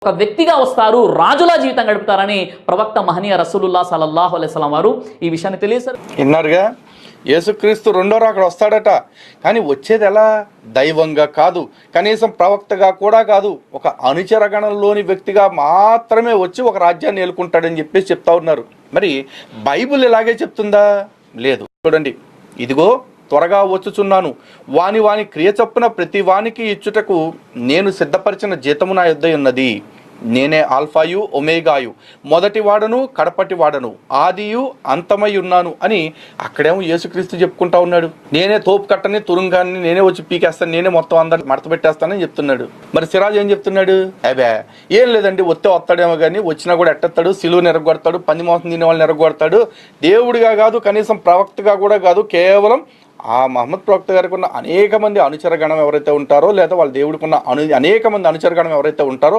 ఒక వ్యక్తిగా వస్తారు, రాజులా జీవితం గడుపుతారని ప్రవక్త మహనీయ రసూలుల్లా సల్లల్లాహు అలైహి వసల్లం వారు ఈ విషయాన్ని తెలియజేశారు. విన్నారుగా, యేసుక్రీస్తు రెండో రాకడ వస్తాడట. కానీ వచ్చేది ఎలా? దైవంగా కాదు, కనీసం ప్రవక్తగా కూడా కాదు, ఒక అనుచరగణంలోని వ్యక్తిగా మాత్రమే వచ్చి ఒక రాజ్యాన్ని ఏలుకుంటాడని చెప్పేసి చెప్తా ఉన్నారు. మరి బైబిల్ ఇలాగే చెప్తుందా? లేదు. చూడండి, ఇదిగో త్వరగా వచ్చుచున్నాను, వాని క్రియ చొప్పున ప్రతి వానికి ఇచ్చుటకు నేను సిద్ధపరిచిన జీతము నా యొద్ద ఉన్నది. నేనే ఆల్ఫాయు ఒమేగాయు, మొదటి వాడను కడపటి వాడను, ఆదియు అంతమై ఉన్నాను అని అక్కడేమో యేసుక్రీస్తు చెప్పుకుంటా ఉన్నాడు. నేనే తోపు కట్టని తురుంగాన్ని నేనే వచ్చి పీకేస్తాను, నేనే మొత్తం అందరిని మడత పెట్టేస్తానని చెప్తున్నాడు. మరి సిరాజ్ ఏం చెప్తున్నాడు? అబే ఏం లేదండి, వస్తాడేమో కానీ వచ్చినా కూడా ఎట్టేస్తాడు, సిలువను ఎరగొడతాడు, పంది మాంసం తినే వాళ్ళని ఎరగొడతాడు, దేవుడిగా కాదు, కనీసం ప్రవక్తగా కూడా కాదు, కేవలం ఆ మహమ్మద్ ప్రవక్త గారికి ఉన్న అనేక మంది అనుచరగణం ఎవరైతే ఉంటారో, లేదా వాళ్ళ దేవుడికి ఉన్న అనేక మంది అనుచరగణం ఎవరైతే ఉంటారో